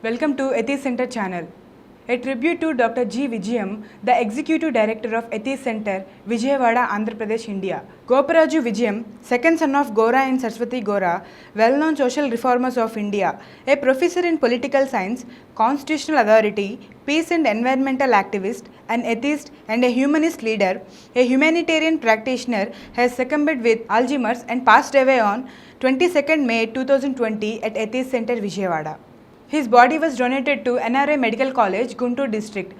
Welcome to Atheist Center channel. A tribute to Dr. G. Vijayam, the Executive Director of Atheist Center, Vijayawada, Andhra Pradesh, India. Goparaju Vijayam, second son of Gora and Saraswati Gora, well-known social reformers of India, a professor in political science, constitutional authority, peace and environmental activist, an atheist and a humanist leader, a humanitarian practitioner, has succumbed with Alzheimer's and passed away on 22nd May 2020 at Atheist Center, Vijayawada. His body was donated to NRA Medical College, Guntur district.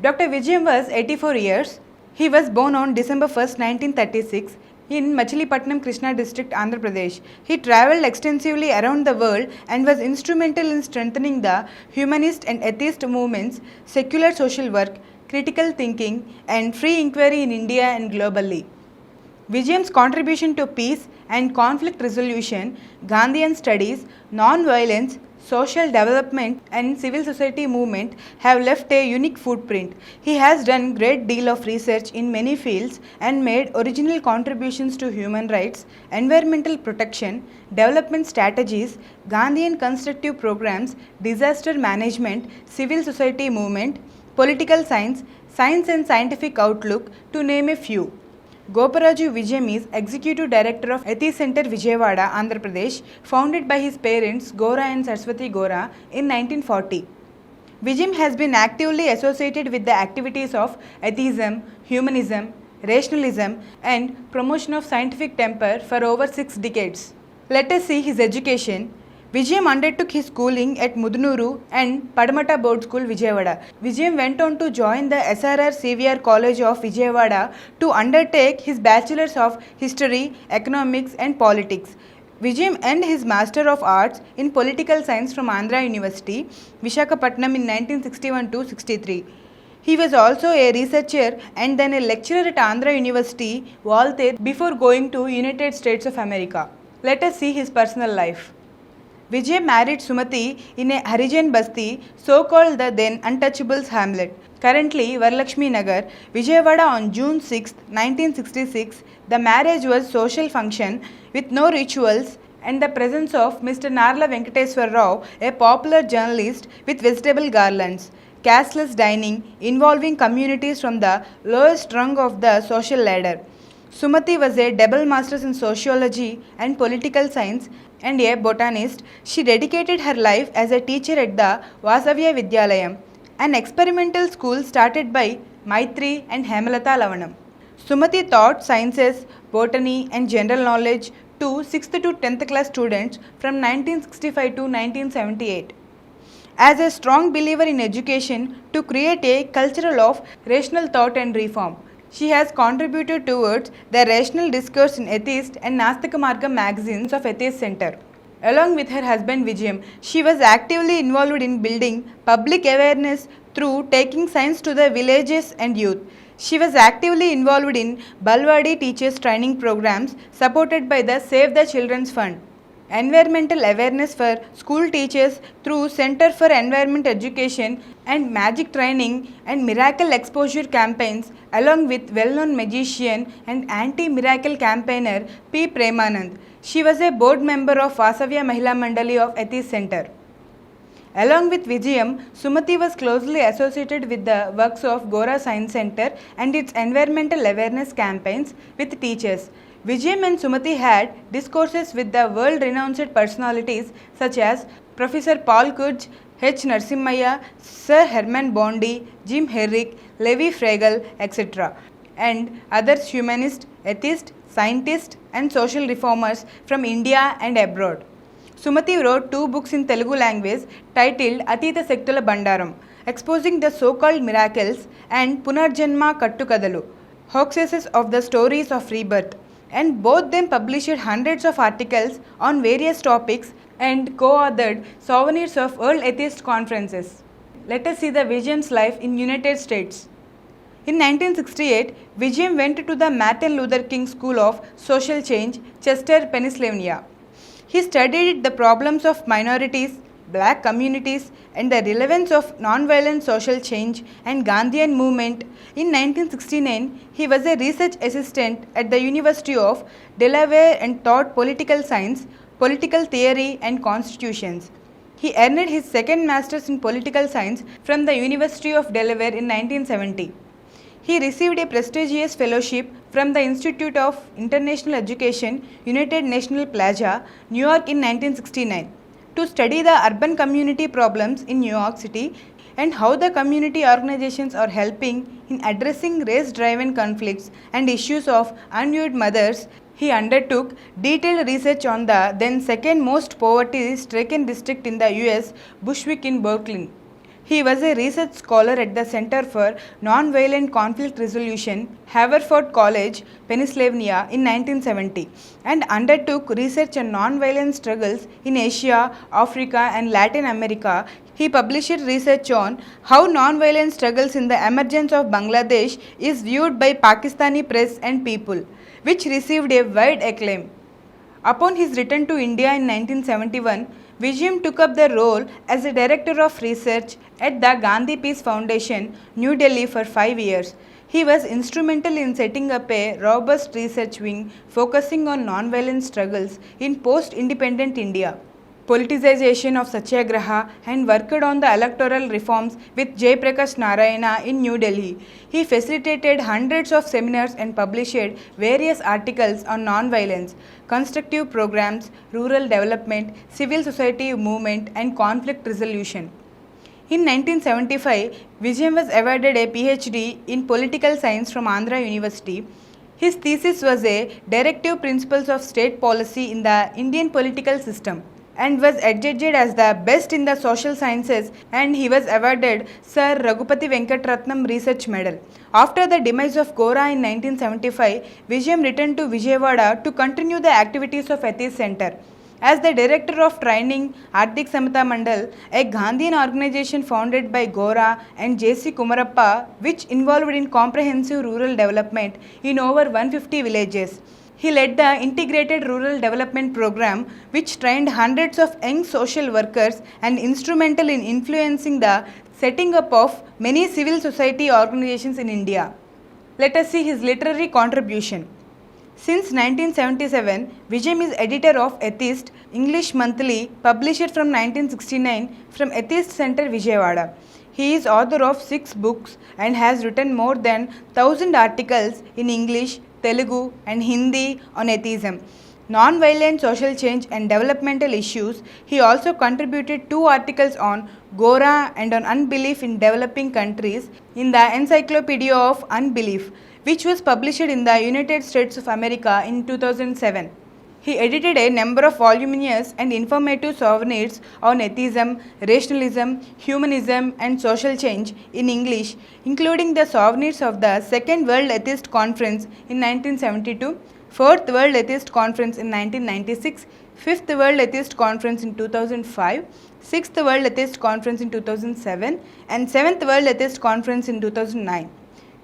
Dr. Vijayam was 84 years. He was born on December 1, 1936 in Machilipatnam, Krishna district, Andhra Pradesh. He travelled extensively around the world and was instrumental in strengthening the humanist and atheist movements, secular social work, critical thinking and free inquiry in India and globally. Vijayam's contribution to peace and conflict resolution, Gandhian studies, non-violence, social development and civil society movement have left a unique footprint. He has done great deal of research in many fields and made original contributions to human rights, environmental protection, development strategies, Gandhian constructive programs, disaster management, civil society movement, political science, science and scientific outlook, to name a few. Goparaju Vijayam is Executive Director of Atheist Center, Vijayawada, Andhra Pradesh, founded by his parents Gora and Saraswati Gora in 1940. Vijayam has been actively associated with the activities of atheism, humanism, rationalism and promotion of scientific temper for over 6 decades. Let us see his education. Vijayam undertook his schooling at Mudunuru and Padamata Board School, Vijayawada. Vijayam went on to join the SRR CVR College of Vijayawada to undertake his Bachelor's of History, Economics and Politics. Vijayam earned his Master of Arts in Political Science from Andhra University, Visakhapatnam in 1961-63. He was also a researcher and then a lecturer at Andhra University, Valther, before going to United States of America. Let us see his personal life. Vijay married Sumati in a Harijan Basti, so-called the then Untouchables hamlet, currently Varalakshmi Nagar, Vijayawada on June 6, 1966. The marriage was social function with no rituals and the presence of Mr. Narla Venkateswar Rao, a popular journalist, with vegetable garlands. Casteless dining involving communities from the lowest rung of the social ladder. Sumati was a double master's in sociology and political science and a botanist. She dedicated her life as a teacher at the Vasavya Vidyalayam, an experimental school started by Maitri and Hemalata Lavanam. Sumati taught sciences, botany and general knowledge to 6th to 10th class students from 1965 to 1978. As a strong believer in education to create a culture of rational thought and reform, she has contributed towards the rational discourse in Atheist and Nastika Margam magazines of Atheist Center. Along with her husband Vijayam, she was actively involved in building public awareness through taking science to the villages and youth. She was actively involved in Balwadi teachers training programs supported by the Save the Children's Fund. Environmental awareness for school teachers through Center for Environment Education and magic training and miracle exposure campaigns, along with well-known magician and anti-miracle campaigner P. Premanand. She was a board member of Vasavya Mahila Mandali of Atheist Center. Along with Vijayam, Sumati was closely associated with the works of Gora Science Center and its environmental awareness campaigns with teachers. Vijayam and Sumati had discourses with the world-renowned personalities such as Professor Paul Kurz, H. Narsimhaya, Sir Herman Bondi, Jim Herrick, Levi Fragel, etc., and others humanists, atheists, scientists and social reformers from India and abroad. Sumati wrote 2 books in Telugu language titled Atita Sektula Bandaram, exposing the so-called miracles, and Punarjanma Kattukadalu, hoaxes of the stories of rebirth, and both them published hundreds of articles on various topics and co-authored souvenirs of World Atheist Conferences. Let us see the Vijayam's life in United States. In 1968, Vijayam went to the Martin Luther King School of Social Change, Chester, Pennsylvania. He studied the problems of minorities, black communities and the relevance of nonviolent social change and Gandhian movement. In 1969, he was a research assistant at the University of Delaware and taught political science, political theory and constitutions. He earned his second master's in political science from the University of Delaware in 1970. He received a prestigious fellowship from the Institute of International Education, United National Plaza, New York in 1969 to study the urban community problems in New York City and how the community organizations are helping in addressing race-driven conflicts and issues of unwed mothers. He undertook detailed research on the then second most poverty-stricken district in the US, Bushwick in Brooklyn. He was a research scholar at the Center for Nonviolent Conflict Resolution, Haverford College, Pennsylvania in 1970 and undertook research on nonviolent struggles in Asia, Africa and Latin America. He published research on how nonviolent struggles in the emergence of Bangladesh is viewed by Pakistani press and people, which received a wide acclaim. Upon his return to India in 1971, Vijayam took up the role as a Director of Research at the Gandhi Peace Foundation, New Delhi for 5 years. He was instrumental in setting up a robust research wing focusing on nonviolent struggles in post-independent India, politicization of Satyagraha and worked on the electoral reforms with Jayaprakash Narayana in New Delhi. He facilitated hundreds of seminars and published various articles on nonviolence, constructive programs, rural development, civil society movement and conflict resolution. In 1975, Vijayam was awarded a PhD in political science from Andhra University. His thesis was a Directive Principles of State Policy in the Indian Political System and was adjudged as the best in the social sciences, and he was awarded Sir Raghupati Venkatratnam Research Medal. After the demise of Gora in 1975, Vijayam returned to Vijayawada to continue the activities of Atheist Center. As the Director of Training, Arthik Samata Mandal, a Gandhian organization founded by Gora and J.C. Kumarappa, which involved in comprehensive rural development in over 150 villages. He led the Integrated Rural Development Program, which trained hundreds of young social workers and instrumental in influencing the setting up of many civil society organizations in India. Let us see his literary contribution. Since 1977, Vijayam is editor of Atheist, English monthly, published from 1969 from Atheist Center, Vijayawada. He is author of 6 books and has written more than 1,000 articles in English, Telugu and Hindi on atheism, non-violent social change and developmental issues. He also contributed 2 articles on Gora and on unbelief in developing countries in the Encyclopedia of Unbelief, which was published in the United States of America in 2007. He edited a number of voluminous and informative souvenirs on atheism, rationalism, humanism and social change in English, including the souvenirs of the Second World Atheist Conference in 1972, Fourth World Atheist Conference in 1996, Fifth World Atheist Conference in 2005, Sixth World Atheist Conference in 2007 and Seventh World Atheist Conference in 2009.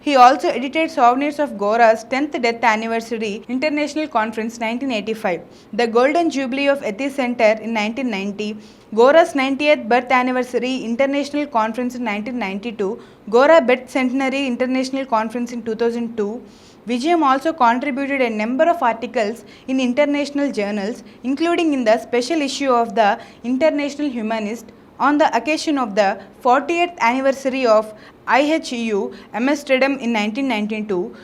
He also edited souvenirs of Gora's 10th death anniversary International Conference 1985, the Golden Jubilee of Atheist Center in 1990, Gora's 90th birth anniversary International Conference in 1992, Gora Birth Centenary International Conference in 2002. Vijayam also contributed a number of articles in international journals, including in the special issue of the International Humanist on the occasion of the 40th anniversary of IHEU Amsterdam in 1992,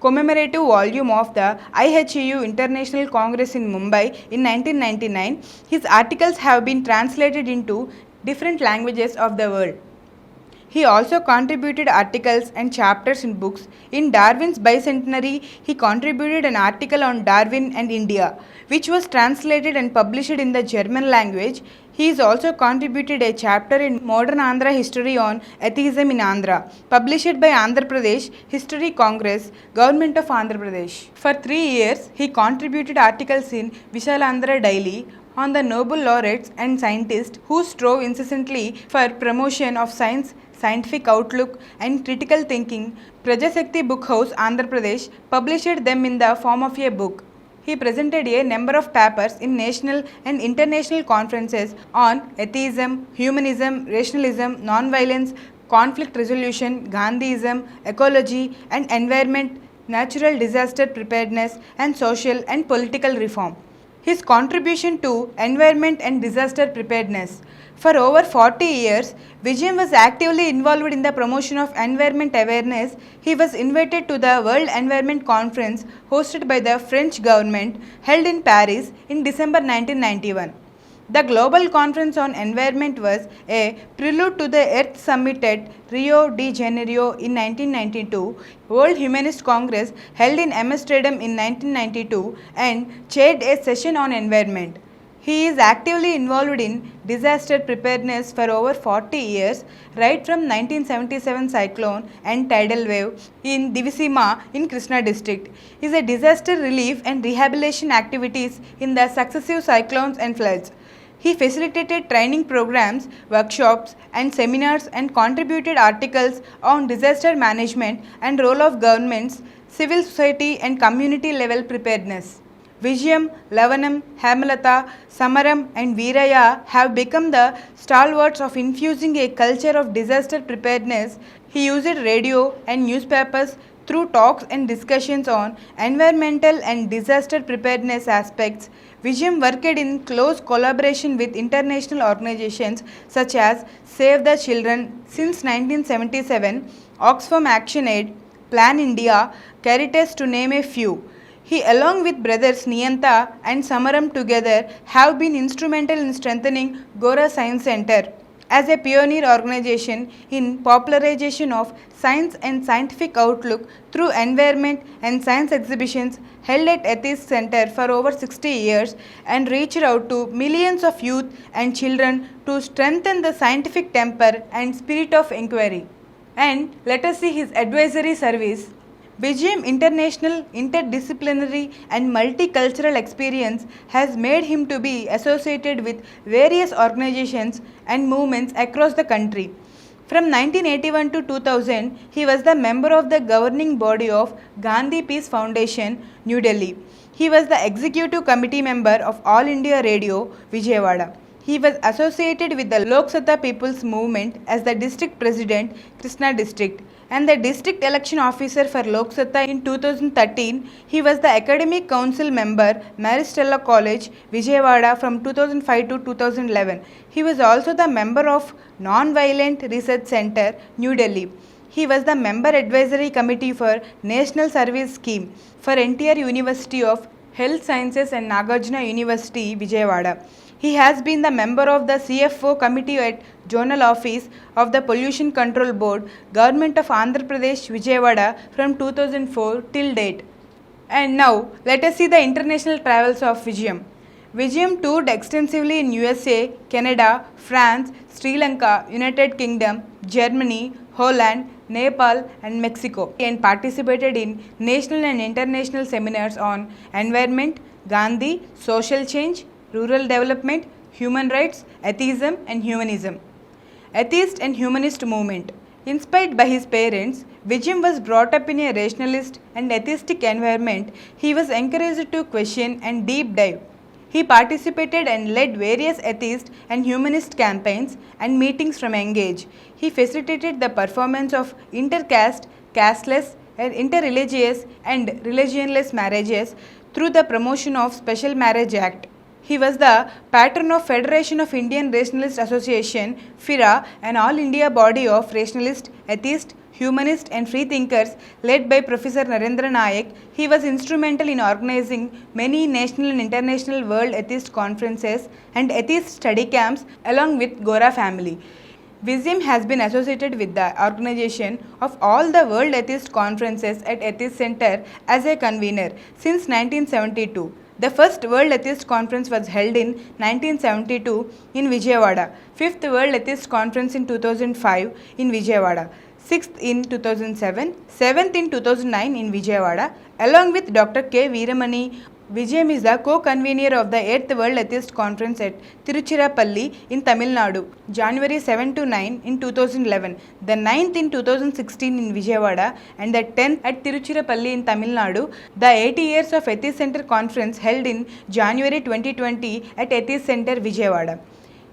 commemorative volume of the IHEU International Congress in Mumbai in 1999. His articles have been translated into different languages of the world. He also contributed articles and chapters in books. In Darwin's Bicentenary, he contributed an article on Darwin and India, which was translated and published in the German language. He has also contributed a chapter in Modern Andhra History on Atheism in Andhra, published by Andhra Pradesh History Congress, Government of Andhra Pradesh. For 3 years, he contributed articles in Vishalandhra Daily on the Nobel laureates and scientists who strove incessantly for promotion of science, scientific outlook and critical thinking. Prajashakti Book House, Andhra Pradesh, published them in the form of a book. He presented a number of papers in national and international conferences on atheism, humanism, rationalism, nonviolence, conflict resolution, Gandhiism, ecology and environment, natural disaster preparedness and social and political reform. His contribution to environment and disaster preparedness. For over 40 years, Vijayam was actively involved in the promotion of environment awareness. He was invited to the World Environment Conference hosted by the French government held in Paris in December 1991. The Global Conference on Environment was a prelude to the Earth Summit at Rio de Janeiro in 1992, World Humanist Congress held in Amsterdam in 1992, and chaired a session on environment. He is actively involved in disaster preparedness for over 40 years, right from 1977 cyclone and tidal wave in Divisima in Krishna district. Is a disaster relief and rehabilitation activities in the successive cyclones and floods. He facilitated training programs, workshops and seminars and contributed articles on disaster management and role of governments, civil society and community level preparedness. Vijayam, Lavanam, Hemalata, Samaram and Veeraya have become the stalwarts of infusing a culture of disaster preparedness. He used radio and newspapers through talks and discussions on environmental and disaster preparedness aspects. Vijayam worked in close collaboration with international organizations such as Save the Children since 1977, Oxfam Action Aid, Plan India, Caritas to name a few. He, along with brothers Niyanta and Samaram together, have been instrumental in strengthening Gora Science Center as a pioneer organization in popularization of science and scientific outlook through environment and science exhibitions held at Atheist Center for over 60 years, and reached out to millions of youth and children to strengthen the scientific temper and spirit of inquiry. And let us see his advisory service. Vijayam international, interdisciplinary and multicultural experience has made him to be associated with various organizations and movements across the country. From 1981 to 2000, he was the member of the governing body of Gandhi Peace Foundation, New Delhi. He was the executive committee member of All India Radio, Vijayawada. He was associated with the Lok Sabha People's Movement as the district president, Krishna district, and the district election officer for Lok Sabha in 2013. He was the academic council member, Maristella College, Vijayawada from 2005 to 2011. He was also the member of Non-Violent Research Center, New Delhi. He was the member advisory committee for National Service Scheme for NTR University of Health Sciences and Nagarjuna University, Vijayawada. He has been the member of the CFO committee at Zonal Office of the Pollution Control Board, Government of Andhra Pradesh, Vijayawada from 2004 till date. And now let us see the international travels of Vijayam. Vijayam toured extensively in USA, Canada, France, Sri Lanka, United Kingdom, Germany, Holland, Nepal and Mexico, and participated in national and international seminars on environment, Gandhi, social change, rural development, human rights, atheism and humanism. Atheist and humanist movement. Inspired by his parents, Vijayam was brought up in a rationalist and atheistic environment. He was encouraged to question and deep dive. He participated and led various atheist and humanist campaigns and meetings from young age. He facilitated the performance of intercaste, casteless, and interreligious and religionless marriages through the promotion of Special Marriage Act. He was the patron of Federation of Indian Rationalist Association, FIRA, an all India body of rationalist, atheist, humanist and free thinkers led by Professor Narendra Nayak. He was instrumental in organizing many national and international world atheist conferences and atheist study camps along with Gora family. Vijayam has been associated with the organization of all the World Atheist Conferences at Atheist Center as a convener since 1972. The first World Atheist Conference was held in 1972 in Vijayawada, 5th World Atheist Conference in 2005 in Vijayawada, 6th in 2007, 7th in 2009 in Vijayawada, along with Dr. K. Veeramani. Vijayam is the co-convener of the 8th World Atheist Conference at Tiruchirappalli in Tamil Nadu, January 7 to 9 in 2011, the 9th in 2016 in Vijayawada, and the 10th at Tiruchirappalli in Tamil Nadu, the 80 Years of Atheist Center Conference held in January 2020 at Atheist Center, Vijayawada.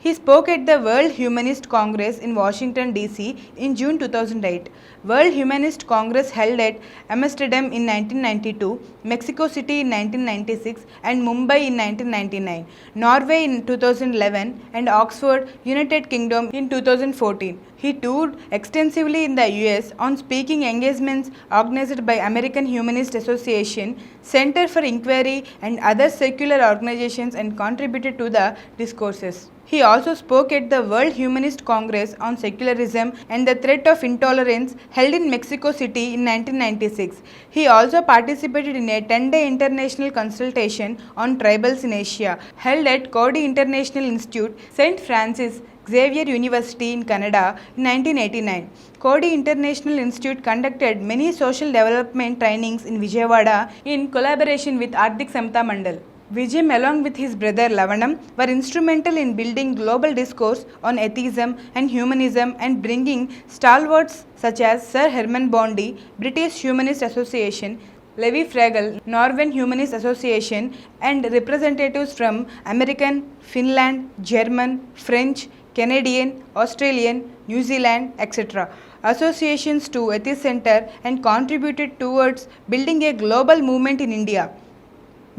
He spoke at the World Humanist Congress in Washington, D.C. in June 2008. World Humanist Congress held at Amsterdam in 1992, Mexico City in 1996 and Mumbai in 1999, Norway in 2011 and Oxford, United Kingdom in 2014. He toured extensively in the US on speaking engagements organized by American Humanist Association, Center for Inquiry and other secular organizations and contributed to the discourses. He also spoke at the World Humanist Congress on Secularism and the Threat of Intolerance held in Mexico City in 1996. He also participated in a 10-day international consultation on tribals in Asia held at Coady International Institute, St. Francis Xavier University in Canada in 1989. Coady International Institute conducted many social development trainings in Vijayawada in collaboration with Ardhik Samta Mandal. Vijayam along with his brother Lavanam were instrumental in building global discourse on atheism and humanism and bringing stalwarts such as Sir Herman Bondi, British Humanist Association, Levi Fragel, Norwegian Humanist Association and representatives from American, Finland, German, French, Canadian, Australian, New Zealand, etc. associations to Atheist Center and contributed towards building a global movement in India.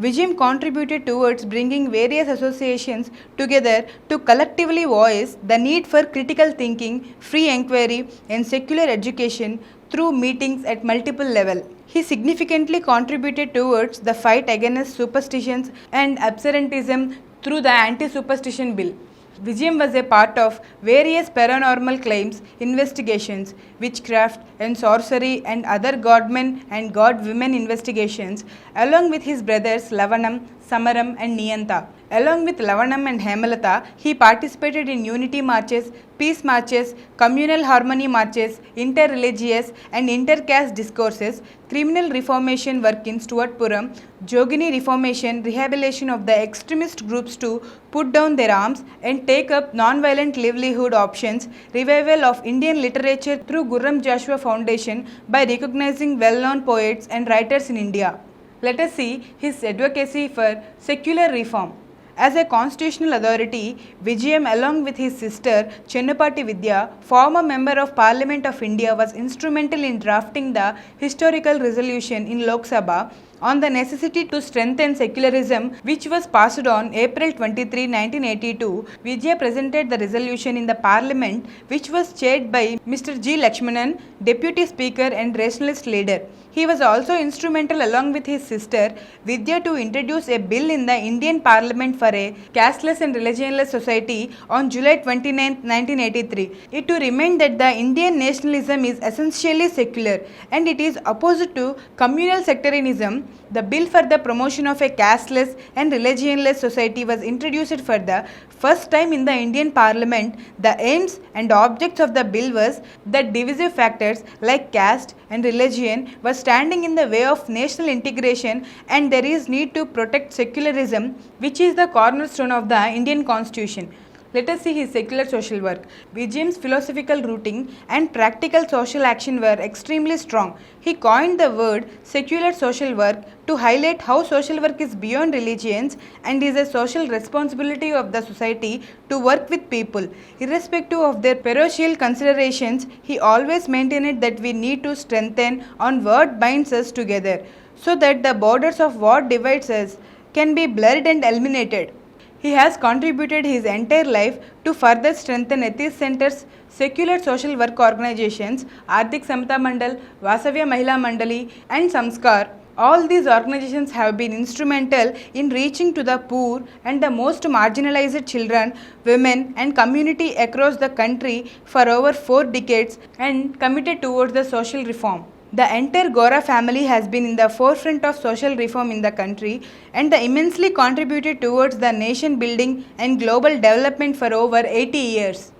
Vijayam contributed towards bringing various associations together to collectively voice the need for critical thinking, free inquiry and secular education through meetings at multiple levels. He significantly contributed towards the fight against superstitions and obscurantism through the Anti-Superstition Bill. Vijayam was a part of various paranormal claims, investigations, witchcraft and sorcery and other godmen and godwomen investigations along with his brothers Lavanam, Samaram and Niyanta. Along with Lavanam and Hemalata, he participated in unity marches, peace marches, communal harmony marches, inter-religious and inter-caste discourses, criminal reformation work in Stuartpuram, Jogini reformation, rehabilitation of the extremist groups to put down their arms and take up non-violent livelihood options, revival of Indian literature through Gurram Joshua Foundation by recognizing well-known poets and writers in India. Let us see his advocacy for secular reform. As a constitutional authority, Vijayam along with his sister Chennupati Vidya, former member of Parliament of India, was instrumental in drafting the historical resolution in Lok Sabha on the necessity to strengthen secularism, which was passed on April 23, 1982. Vijay presented the resolution in the Parliament, which was chaired by Mr. G. Lakshmanan, Deputy Speaker and Rationalist leader. He was also instrumental along with his sister Vidya to introduce a bill in the Indian Parliament for a casteless and religionless society on July 29, 1983. It to remind that the Indian nationalism is essentially secular and it is opposed to communal sectarianism. The bill for the promotion of a casteless and religionless society was introduced for the first time in the Indian Parliament. The aims and objects of the bill was that divisive factors like caste and religion were standing in the way of national integration and there is need to protect secularism, which is the cornerstone of the Indian Constitution. Let us see his secular social work. Vijayam's philosophical rooting and practical social action were extremely strong. He coined the word secular social work to highlight how social work is beyond religions and is a social responsibility of the society to work with people. Irrespective of their parochial considerations, he always maintained that we need to strengthen on what binds us together so that the borders of what divides us can be blurred and eliminated. He has contributed his entire life to further strengthen Atheist Center's secular social work organizations, Ardhik Samta Mandal, Vasavya Mahila Mandali and Samskar. All these organizations have been instrumental in reaching to the poor and the most marginalized children, women and community across the country for over 4 decades and committed towards the social reform. The entire Gora family has been in the forefront of social reform in the country and they immensely contributed towards the nation building and global development for over 80 years.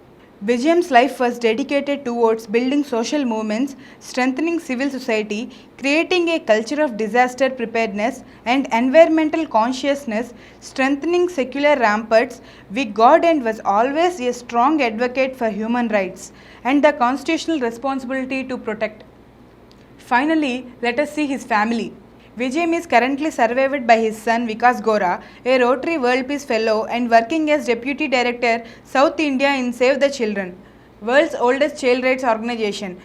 Vijayam's life was dedicated towards building social movements, strengthening civil society, creating a culture of disaster preparedness and environmental consciousness, strengthening secular ramparts with God and was always a strong advocate for human rights and the constitutional responsibility to protect. Finally, let us see his family. Vijayam is currently survived by his son Vikas Gora, a Rotary World Peace Fellow and working as Deputy Director, South India in Save the Children, world's oldest child rights organization.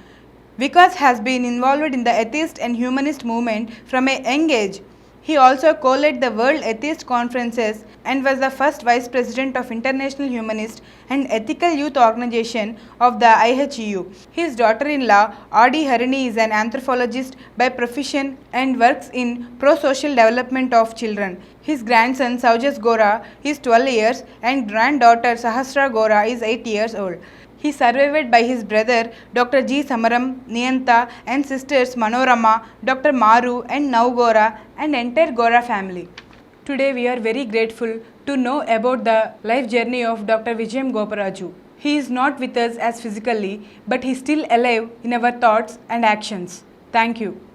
Vikas has been involved in the atheist and humanist movement from a young age. He also co-led the World Atheist Conferences and was the first Vice President of International Humanist and Ethical Youth Organization of the IHEU. His daughter-in-law, Adi Harini, is an anthropologist by profession and works in pro-social development of children. His grandson, Saujas Gora, is 12 years and granddaughter, Sahasra Gora, is 8 years old. He is survived by his brother Dr. G. Samaram, Niyanta and sisters Manorama, Dr. Maru and Now Gora and entire Gora family. Today we are very grateful to know about the life journey of Dr. Vijayam Goparaju. He is not with us as physically, but he is still alive in our thoughts and actions. Thank you.